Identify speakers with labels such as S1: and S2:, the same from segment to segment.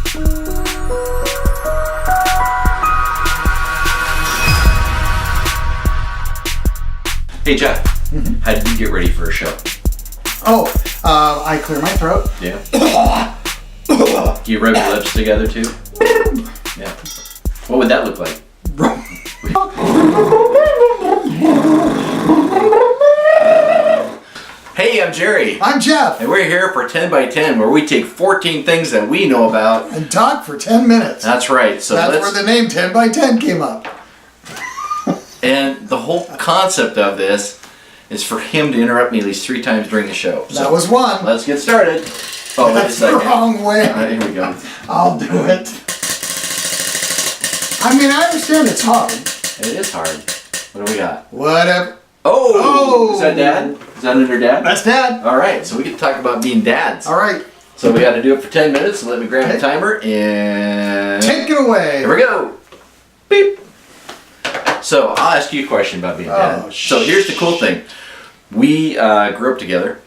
S1: Hey Jeff, how did you get ready for a show?
S2: I clear my throat.
S1: Yeah. You rub your lips together too? Yeah. What would that look like? Hey, I'm Jerry.
S2: I'm Jeff.
S1: And we're here for 10 by 10, where we take 14 things that we know about
S2: and talk for 10 minutes.
S1: That's right. So
S2: that's where the name 10 by 10 came up.
S1: And the whole concept of this is for him to interrupt me at least 3 times during the show. So
S2: that was one.
S1: Let's get started. Oh,
S2: that's the wrong way.
S1: All right, here we go.
S2: I'll do it. I mean, I understand it's hard.
S1: It is hard. What do we got?
S2: Whatever.
S1: Oh! Is that Dad? Is that under Dad?
S2: That's Dad.
S1: All right, so we can talk about being dads.
S2: All right.
S1: So we got to do it for 10 minutes. So let me grab the timer and...
S2: take it away.
S1: Here we go. Beep. So I'll ask you a question about being dad. So here's the cool thing. We grew up together,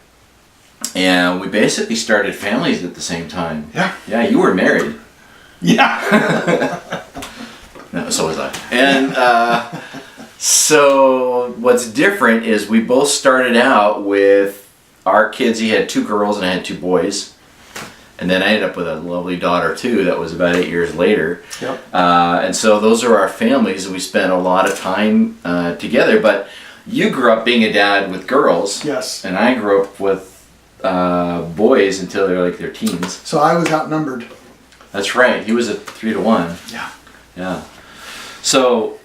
S1: and we basically started families at the same time.
S2: Yeah.
S1: Yeah, you were married.
S2: Yeah.
S1: No, so was I. And so what's different is we both started out with our kids. He had 2 girls and I had 2 boys. And then I ended up with a lovely daughter too. That was about 8 years later.
S2: Yep.
S1: And so those are our families. We spent a lot of time together. But you grew up being a dad with girls.
S2: Yes.
S1: And I grew up with boys until they were like their teens.
S2: So I was outnumbered.
S1: That's right. He was a 3-to-1.
S2: Yeah.
S1: Yeah. So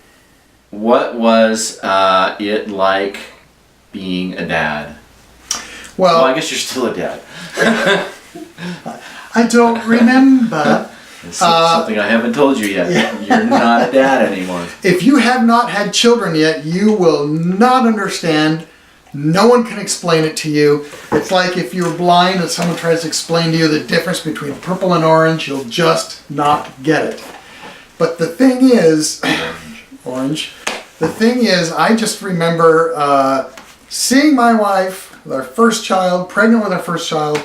S1: what was it like being a dad? Well, I guess you're still a dad.
S2: I don't remember.
S1: It's something I haven't told you yet.
S2: Yeah.
S1: You're not a dad anymore.
S2: If you have not had children yet, you will not understand. No one can explain it to you. It's like if you're blind and someone tries to explain to you the difference between purple and orange, you'll just not get it. But the thing is, orange. The thing is, I just remember seeing my wife, our first child, pregnant with our first child.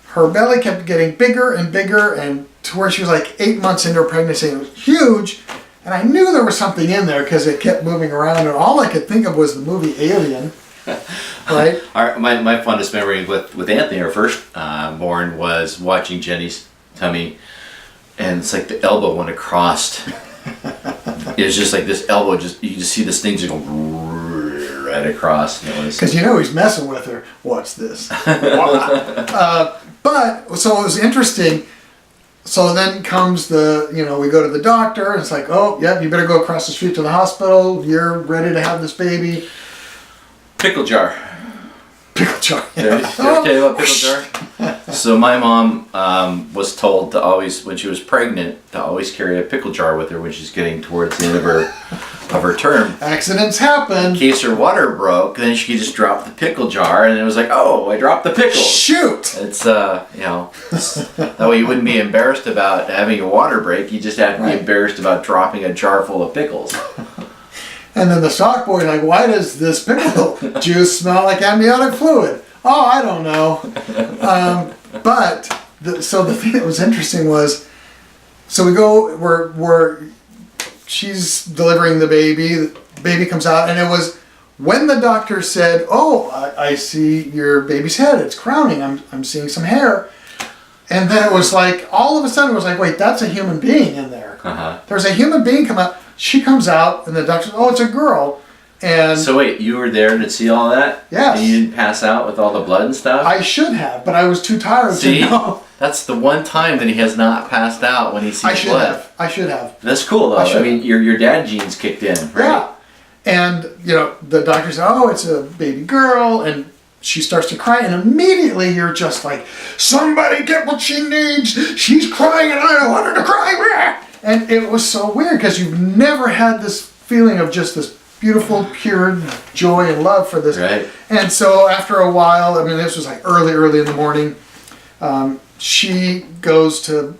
S2: Her belly kept getting bigger and bigger, and to where she was like 8 months into her pregnancy. It was huge, and I knew there was something in there because it kept moving around, and all I could think of was the movie Alien. Right?
S1: My fondest memory with Anthony, our first born, was watching Jenny's tummy, and it's like the elbow went across. It was just like this elbow, you just see this thing just go right across.
S2: Because he's messing with her. Watch this. But, so it was interesting. So then comes we go to the doctor, and it's like, oh, yeah, you better go across the street to the hospital. You're ready to have this baby.
S1: Pickle Jar.
S2: Pickle Jar.
S1: Did I tell you about Pickle Jar? So my mom was told to always, when she was pregnant, to always carry a pickle jar with her when she's getting towards the end of her term.
S2: Accidents happen.
S1: In case her water broke, then she could just drop the pickle jar, and it was like, oh, I dropped the pickle.
S2: Shoot!
S1: It's that way you wouldn't be embarrassed about having your water break. You just have to be embarrassed about dropping a jar full of pickles.
S2: And then the stock boy's like, why does this pickle juice smell like amniotic fluid? Oh, I don't know. So the thing that was interesting was, so we go, she's delivering the baby comes out, and it was when the doctor said, oh, I see your baby's head, it's crowning, I'm seeing some hair. And then it was like, all of a sudden it was like, wait, that's a human being in there. Uh-huh. There's a human being come out. She comes out, and the doctor says, oh, it's a girl. And
S1: so wait, you were there to see all that?
S2: Yes.
S1: And you didn't pass out with all the blood and stuff?
S2: I should have, but I was too tired to know.
S1: That's the one time that he has not passed out when he sees blood.
S2: I should have.
S1: That's cool, though. I mean, your dad genes kicked in, right?
S2: Yeah. And, the doctor said, oh, it's a baby girl, and she starts to cry, and immediately you're just like, somebody get what she needs. She's crying, and I don't want her to cry. And it was so weird, because you've never had this feeling of just this beautiful, pure joy and love for this.
S1: Right.
S2: And so after a while, I mean, this was like early in the morning, she goes to,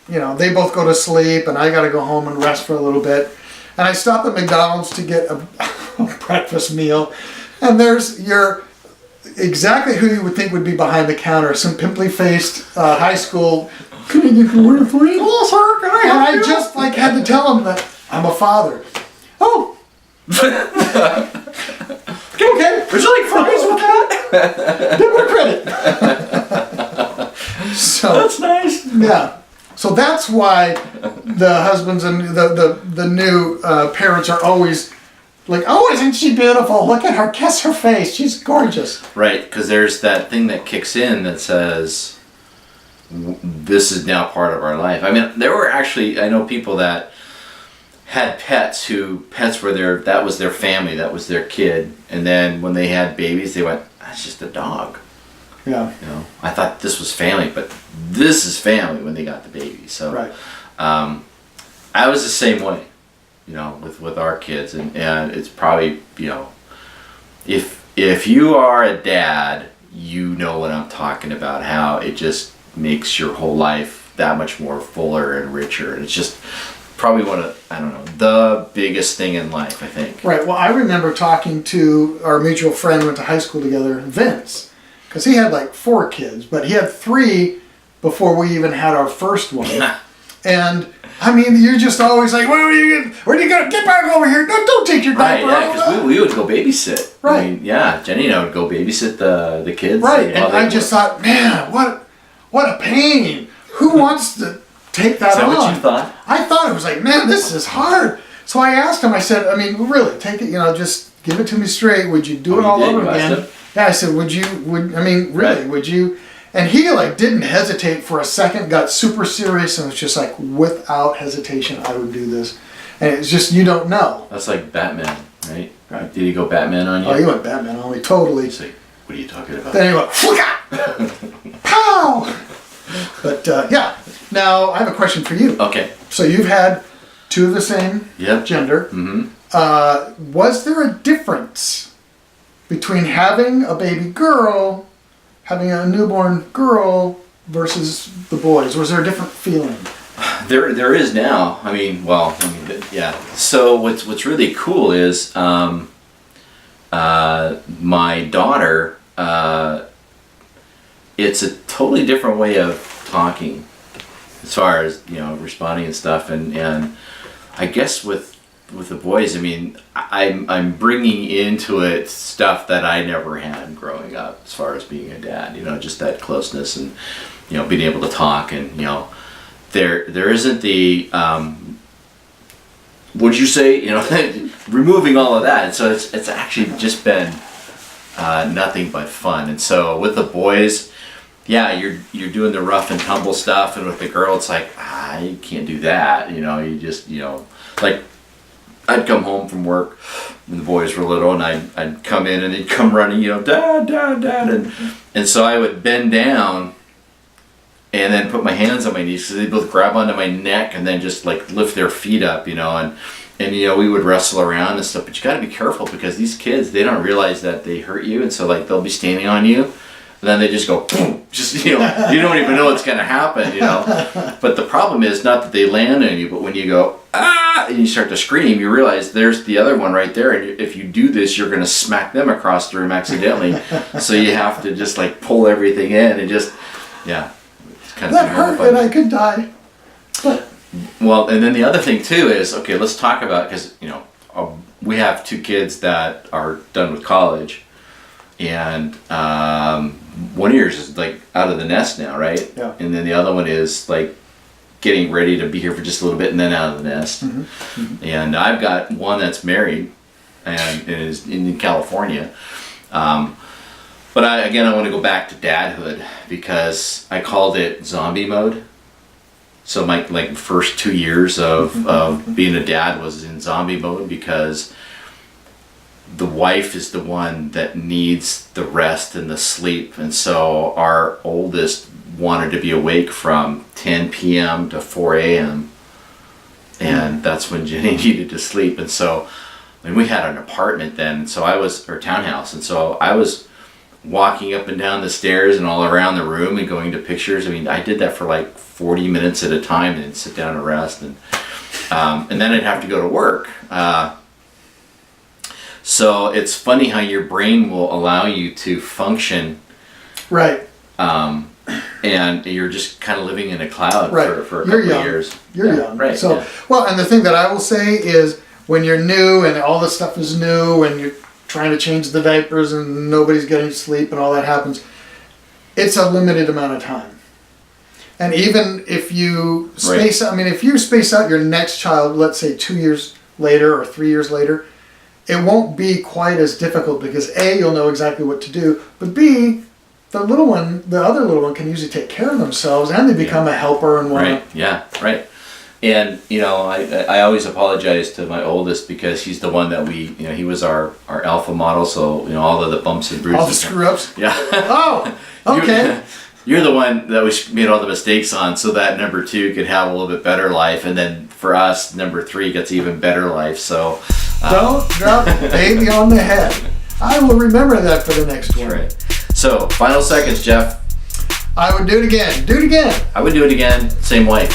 S2: they both go to sleep, and I got to go home and rest for a little bit. And I stop at McDonald's to get a breakfast meal, and there's exactly who you would think would be behind the counter, some pimply-faced high school Can I get the order for you?
S1: Hello, sir. Can I
S2: And
S1: help
S2: I
S1: you?
S2: just like had to tell him that I'm a father. Oh. Okay.
S1: Would you like fries with that?
S2: Debit credit. So
S1: That's nice.
S2: yeah. So that's why the husbands and the new parents are always like, oh, isn't she beautiful? Look at her, kiss her face. She's gorgeous.
S1: Right, because there's that thing that kicks in that says, this is now part of our life. I mean, there were actually, I know people that had pets were that was their family, that was their kid. And then when they had babies, they went, that's just a dog.
S2: Yeah.
S1: You know, I thought this was family, but this is family when they got the baby. So,
S2: Right.
S1: I was the same way, you know, with our kids, and it's probably, you know, if you are a dad, you know what I'm talking about. How it just makes your whole life that much more fuller and richer, and it's just probably one of, I don't know, the biggest thing in life, I think.
S2: Right. Well, I remember talking to our mutual friend, went to high school together, Vince, because he had like 4 kids, but he had 3 before we even had our first one. And I mean, you're just always like, where are you going? Get back over here. No, don't take your
S1: Right,
S2: diaper
S1: yeah,
S2: off.
S1: because we would go babysit.
S2: Right.
S1: I mean, yeah, Jenny and I would go babysit the kids.
S2: Right. And
S1: while they
S2: I just thought, man, what a pain. Who wants to take that
S1: Is that
S2: on?
S1: what you thought?
S2: I thought it was like, man, this is hard. So I asked him, I said, I mean, really, take it, you know, just give it to me straight. Would you do
S1: Oh,
S2: it
S1: you
S2: all
S1: did?
S2: over
S1: You asked
S2: again?
S1: him?
S2: Yeah, I said, really,
S1: Right.
S2: would you? And he like didn't hesitate for a second, got super serious, and was just like, without hesitation, I would do this. And it's just, you don't know.
S1: That's like Batman, right?
S2: Right.
S1: Did he go Batman on you?
S2: Oh, he went Batman on me, totally.
S1: He's like, what are you talking about?
S2: Then he went, Flicka! Pow! But yeah, now I have a question for you.
S1: Okay.
S2: So you've had 2 of the same
S1: Yep.
S2: gender.
S1: Mm-hmm.
S2: Was there a difference between having a baby girl, having a newborn girl, versus the boys? Was there a different feeling?
S1: There is now. I mean, yeah. So what's really cool is my daughter. It's a totally different way of talking, as far as, you know, responding and stuff. And I guess with the boys, I mean, I'm bringing into it stuff that I never had growing up, as far as being a dad. You know, just that closeness and, you know, being able to talk, and, you know, there isn't the what'd you say? You know, removing all of that. And so it's actually just been nothing but fun. And so with the boys, yeah, you're doing the rough and tumble stuff, and with the girl, it's like, you can't do that. You know, you just, you know, like, I'd come home from work when the boys were little, and I'd come in and they'd come running, you know, dad, dad, dad, and so I would bend down and then put my hands on my knees, because they'd both grab onto my neck and then just like lift their feet up, you know, and you know, we would wrestle around and stuff. But you got to be careful, because these kids, they don't realize that they hurt you, and so like they'll be standing on you, and then they just go boom, just, you know, you don't even know what's gonna happen, you know. But the problem is not that they land on you, but when you go and you start to scream, you realize there's the other one right there, and if you do this, you're gonna smack them across the room accidentally. So you have to just like pull everything in and just, yeah. It's kind
S2: That hurt, and I could die. But
S1: well, and then the other thing too is, okay, let's talk about, because, you know, we have 2 kids that are done with college, and one of yours is like out of the nest now, right?
S2: Yeah.
S1: And then the other one is like getting ready to be here for just a little bit and then out of the nest.
S2: Mm-hmm. Mm-hmm.
S1: And I've got one that's married and is in California. But I want to go back to dadhood, because I called it zombie mode. So my like first 2 years of being a dad was in zombie mode, because the wife is the one that needs the rest and the sleep. And so our oldest wanted to be awake from 10 p.m. to 4 a.m. And that's when Jenny needed to sleep. And so, I mean, we had an apartment then, so or townhouse. And so I was walking up and down the stairs and all around the room and going to pictures. I mean, I did that for like 40 minutes at a time, and sit down and rest. And then I'd have to go to work. So it's funny how your brain will allow you to function.
S2: right.
S1: And and you're just kind of living in a cloud
S2: Right.
S1: for a
S2: You're
S1: couple
S2: young.
S1: of years.
S2: You're
S1: Yeah,
S2: young.
S1: right?
S2: So,
S1: yeah.
S2: well, and the thing that I will say is when you're new and all this stuff is new and you're trying to change the diapers and nobody's getting sleep and all that happens, it's a limited amount of time. And even if you space out, I mean, if you space out your next child, let's say 2 years later or 3 years later, it won't be quite as difficult because A, you'll know exactly what to do, but B, the other little one can usually take care of themselves and they become a helper and
S1: Right. Yeah. Right. And I always apologize to my oldest because he's the one that he was our alpha model. So all of the bumps and bruises.
S2: all the screw ups.
S1: Yeah.
S2: Oh, okay.
S1: You're the one that we made all the mistakes on, so that number 2 could have a little bit better life, and then for us, number 3 gets even better life. So
S2: Don't drop the baby on the head. I will remember that for the next one.
S1: right. So final seconds, Jeff.
S2: I would do it again. Do it again.
S1: I would do it again, same way.